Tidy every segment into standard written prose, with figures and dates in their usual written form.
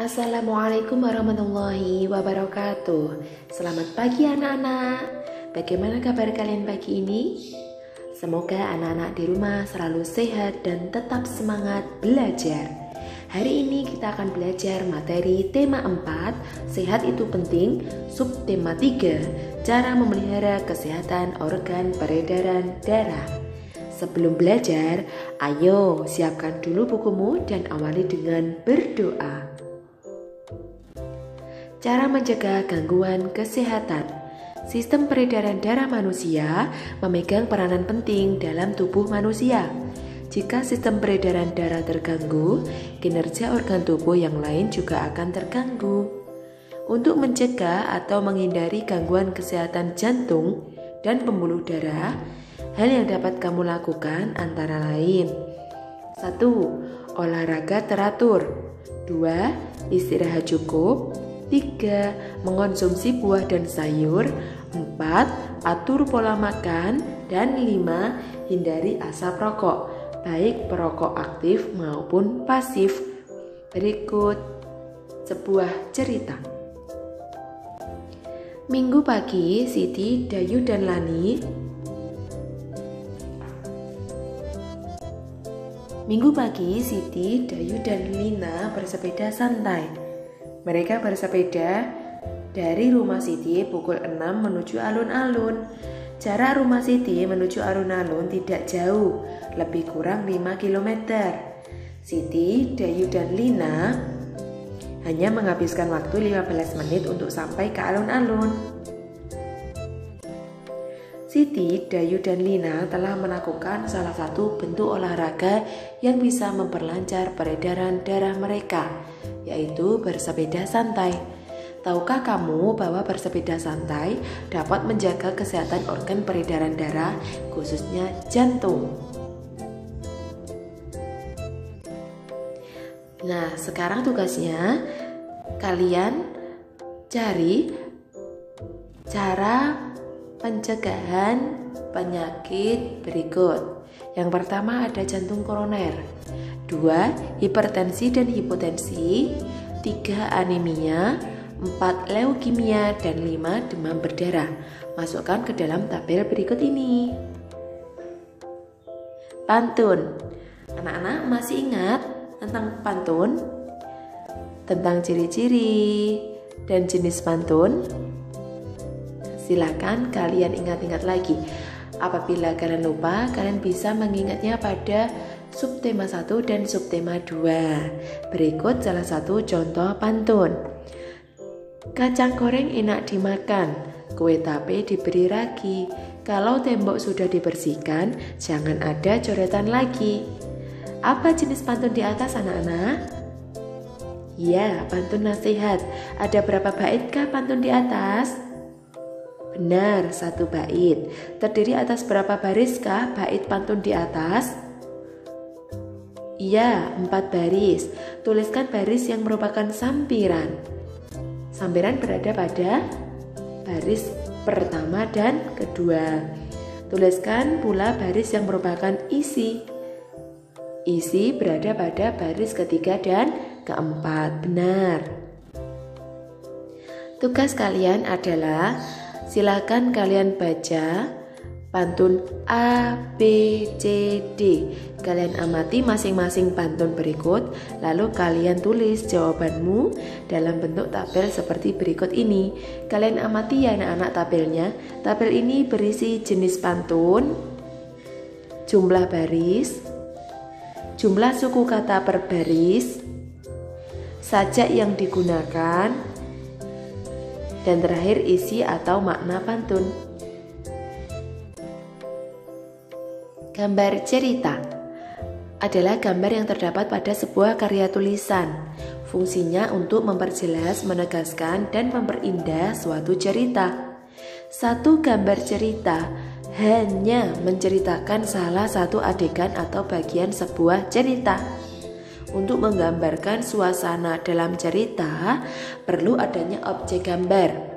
Assalamualaikum warahmatullahi wabarakatuh. Selamat pagi anak-anak. Bagaimana kabar kalian pagi ini? Semoga anak-anak di rumah selalu sehat dan tetap semangat belajar. Hari ini kita akan belajar materi tema 4, sehat itu penting, subtema 3, cara memelihara kesehatan organ peredaran darah. Sebelum belajar, ayo siapkan dulu bukumu dan awali dengan berdoa. Cara mencegah gangguan kesehatan. Sistem peredaran darah manusia memegang peranan penting dalam tubuh manusia. Jika sistem peredaran darah terganggu, kinerja organ tubuh yang lain juga akan terganggu. Untuk mencegah atau menghindari gangguan kesehatan jantung dan pembuluh darah, hal yang dapat kamu lakukan antara lain: 1. Olahraga teratur. 2. Istirahat cukup. 3. Mengonsumsi buah dan sayur. 4. Atur pola makan. Dan 5. Hindari asap rokok, baik perokok aktif maupun pasif. Berikut sebuah cerita. Minggu pagi, Siti, Dayu, dan Lani dan Lina bersepeda santai. Mereka bersepeda dari rumah Siti pukul 6 menuju alun-alun. Jarak rumah Siti menuju alun-alun tidak jauh, lebih kurang 5 km. Siti, Dayu, dan Lina hanya menghabiskan waktu 15 menit untuk sampai ke alun-alun. Siti, Dayu, dan Lina telah melakukan salah satu bentuk olahraga yang bisa memperlancar peredaran darah mereka, yaitu bersepeda santai. Tahukah kamu bahwa bersepeda santai dapat menjaga kesehatan organ peredaran darah, khususnya jantung? Nah, sekarang tugasnya kalian cari cara pencegahan penyakit berikut. Yang pertama ada jantung koroner, 2. Hipertensi dan hipotensi, 3. Anemia, 4. Leukemia, dan 5. Demam berdarah. Masukkan ke dalam tabel berikut ini. Pantun. Anak-anak masih ingat tentang pantun? Tentang ciri-ciri dan jenis pantun? Silakan kalian ingat-ingat lagi. Apabila kalian lupa, kalian bisa mengingatnya pada subtema 1 dan subtema 2. Berikut salah satu contoh pantun. Kacang goreng enak dimakan, kue tape diberi ragi. Kalau tembok sudah dibersihkan, jangan ada coretan lagi. Apa jenis pantun di atas, anak-anak? Ya, pantun nasihat. Ada berapa baitkah pantun di atas? Benar, 1 bait. Terdiri atas berapa bariskah bait pantun di atas? Iya, 4 baris. Tuliskan baris yang merupakan sampiran. Sampiran berada pada baris pertama dan kedua. Tuliskan pula baris yang merupakan isi. Isi berada pada baris ketiga dan keempat. Benar. Tugas kalian adalah silakan kalian baca pantun A, B, C, D. Kalian amati masing-masing pantun berikut, lalu kalian tulis jawabanmu dalam bentuk tabel seperti berikut ini. Kalian amati ya anak-anak tabelnya. Tabel ini berisi jenis pantun, jumlah baris, jumlah suku kata per baris, sajak yang digunakan, dan terakhir isi atau makna pantun. Gambar cerita adalah gambar yang terdapat pada sebuah karya tulisan. Fungsinya untuk memperjelas, menegaskan, dan memperindah suatu cerita. Satu gambar cerita hanya menceritakan salah satu adegan atau bagian sebuah cerita. Untuk menggambarkan suasana dalam cerita, perlu adanya objek gambar.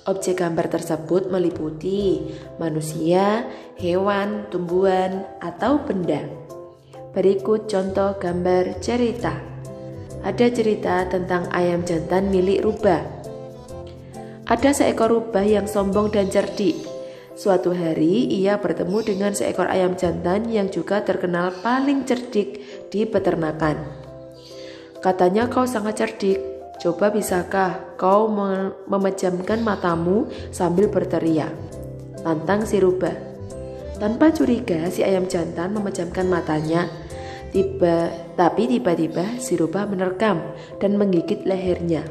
Objek gambar tersebut meliputi manusia, hewan, tumbuhan, atau benda. Berikut contoh gambar cerita. ada cerita tentang ayam jantan milik rubah. Ada seekor rubah yang sombong dan cerdik. Suatu hari ia bertemu dengan seekor ayam jantan yang juga terkenal paling cerdik di peternakan. Katanya, "Kau sangat cerdik. Coba bisakah kau memejamkan matamu sambil berteriak?" tantang si rubah. Tanpa curiga si ayam jantan memejamkan matanya. Tapi tiba-tiba si rubah menerkam dan menggigit lehernya.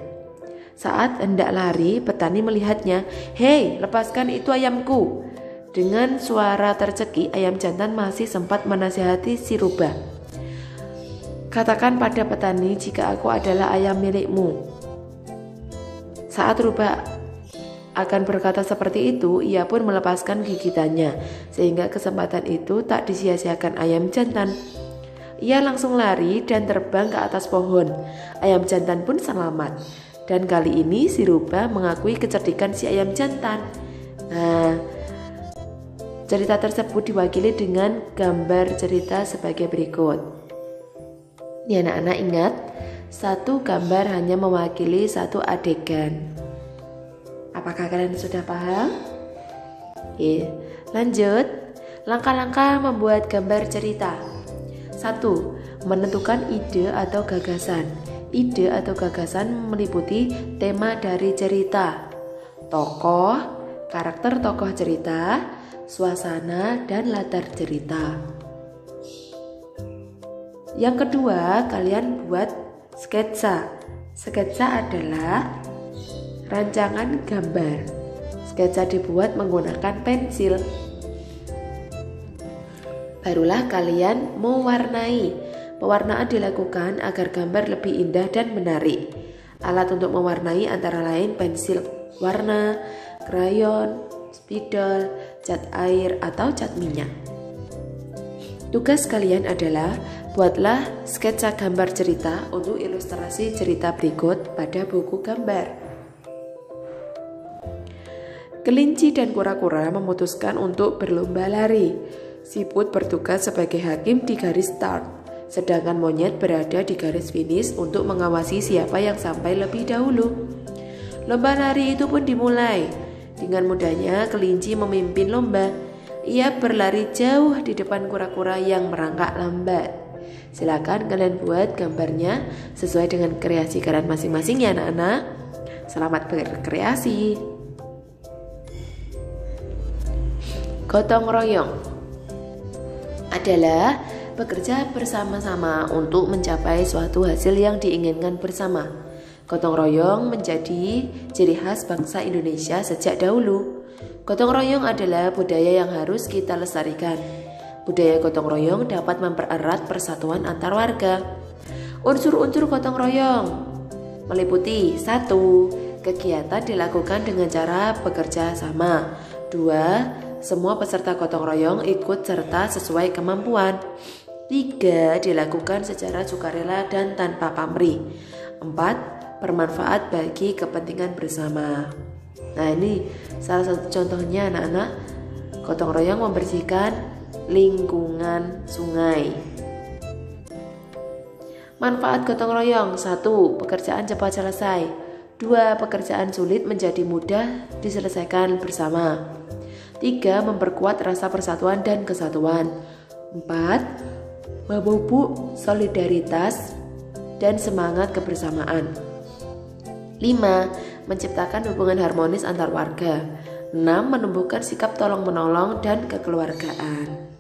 Saat hendak lari, petani melihatnya. "Hei, lepaskan itu ayamku!" Dengan suara tercekik, ayam jantan masih sempat menasihati si rubah. "Katakan pada petani jika aku adalah ayam milikmu." Saat rubah akan berkata seperti itu, ia pun melepaskan gigitannya, sehingga kesempatan itu tak disia-siakan ayam jantan. Ia langsung lari dan terbang ke atas pohon. Ayam jantan pun selamat. Dan kali ini si rubah mengakui kecerdikan si ayam jantan. Nah, cerita tersebut diwakili dengan gambar cerita sebagai berikut. Ya, anak-anak ingat, satu gambar hanya mewakili satu adegan. Apakah kalian sudah paham? Oke, lanjut. Langkah-langkah membuat gambar cerita. 1. Menentukan ide atau gagasan. Ide atau gagasan meliputi tema dari cerita, tokoh, karakter tokoh cerita, suasana, dan latar cerita. Yang kedua, kalian buat sketsa. Sketsa adalah rancangan gambar. Sketsa dibuat menggunakan pensil. Barulah kalian mewarnai. Pewarnaan dilakukan agar gambar lebih indah dan menarik. Alat untuk mewarnai antara lain pensil warna, krayon, spidol, cat air, atau cat minyak. Tugas kalian adalah buatlah sketsa gambar cerita untuk ilustrasi cerita berikut pada buku gambar. Kelinci dan kura-kura memutuskan untuk berlomba lari. Siput bertugas sebagai hakim di garis start, sedangkan monyet berada di garis finish untuk mengawasi siapa yang sampai lebih dahulu. Lomba lari itu pun dimulai. Dengan mudahnya kelinci memimpin lomba. Ia berlari jauh di depan kura-kura yang merangkak lambat. Silakan kalian buat gambarnya sesuai dengan kreasi kalian masing-masing ya anak-anak. Selamat berkreasi. Gotong royong adalah bekerja bersama-sama untuk mencapai suatu hasil yang diinginkan bersama. Gotong royong menjadi ciri khas bangsa Indonesia sejak dahulu. Gotong royong adalah budaya yang harus kita lestarikan. Budaya gotong royong dapat mempererat persatuan antar warga. Unsur-unsur gotong royong meliputi 1. Kegiatan dilakukan dengan cara bekerja sama. 2. Semua peserta gotong royong ikut serta sesuai kemampuan. 3. Dilakukan secara sukarela dan tanpa pamrih. 4. Bermanfaat bagi kepentingan bersama. Nah, ini salah satu contohnya anak-anak. Gotong royong membersihkan lingkungan sungai. Manfaat gotong royong. 1. Pekerjaan cepat selesai. 2. Pekerjaan sulit menjadi mudah diselesaikan bersama. 3. Memperkuat rasa persatuan dan kesatuan. 4. Memupuk solidaritas dan semangat kebersamaan. 5. Menciptakan hubungan harmonis antar warga. 6. Menumbuhkan sikap tolong-menolong dan kekeluargaan.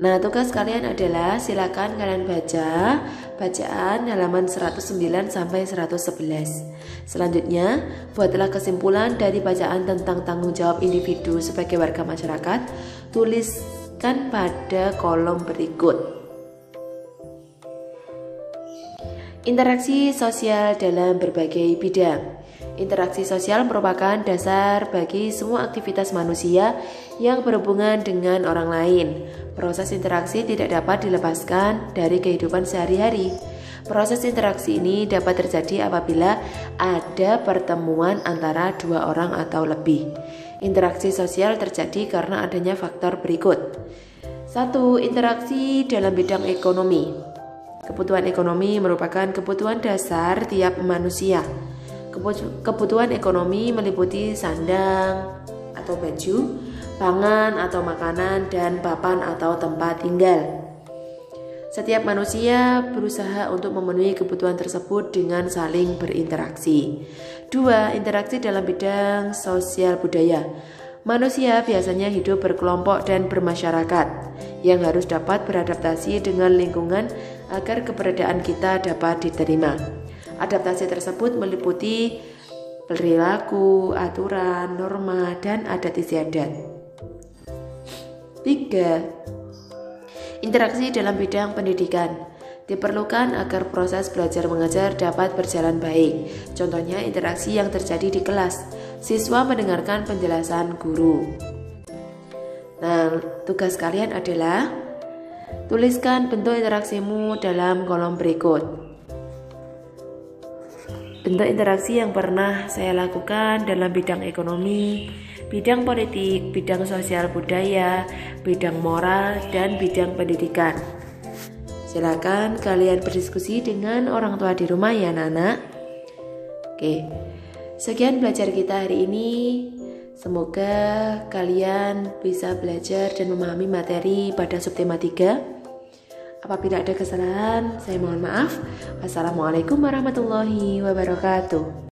Nah, tugas kalian adalah silakan kalian baca bacaan halaman 109 sampai 111. Selanjutnya, buatlah kesimpulan dari bacaan tentang tanggung jawab individu sebagai warga masyarakat. Tuliskan pada kolom berikut. Interaksi sosial dalam berbagai bidang. Interaksi sosial merupakan dasar bagi semua aktivitas manusia yang berhubungan dengan orang lain. Proses interaksi tidak dapat dilepaskan dari kehidupan sehari-hari. Proses interaksi ini dapat terjadi apabila ada pertemuan antara dua orang atau lebih. Interaksi sosial terjadi karena adanya faktor berikut. 1. Interaksi dalam bidang ekonomi. Kebutuhan ekonomi merupakan kebutuhan dasar tiap manusia. Kebutuhan ekonomi meliputi sandang atau baju, pangan atau makanan, dan papan atau tempat tinggal. Setiap manusia berusaha untuk memenuhi kebutuhan tersebut dengan saling berinteraksi. 2. Interaksi dalam bidang sosial budaya. Manusia biasanya hidup berkelompok dan bermasyarakat yang harus dapat beradaptasi dengan lingkungan agar keberadaan kita dapat diterima. Adaptasi tersebut meliputi perilaku, aturan, norma, dan adat istiadat. 3. Interaksi dalam bidang pendidikan diperlukan agar proses belajar mengajar dapat berjalan baik. Contohnya interaksi yang terjadi di kelas. Siswa mendengarkan penjelasan guru. Nah, tugas kalian adalah tuliskan bentuk interaksimu dalam kolom berikut. Bentuk interaksi yang pernah saya lakukan dalam bidang ekonomi, bidang politik, bidang sosial budaya, bidang moral, dan bidang pendidikan. Silakan kalian berdiskusi dengan orang tua di rumah ya anak-anak. Oke, sekian belajar kita hari ini. Semoga kalian bisa belajar dan memahami materi pada subtema 3. Apabila ada kesalahan, saya mohon maaf. Wassalamualaikum warahmatullahi wabarakatuh.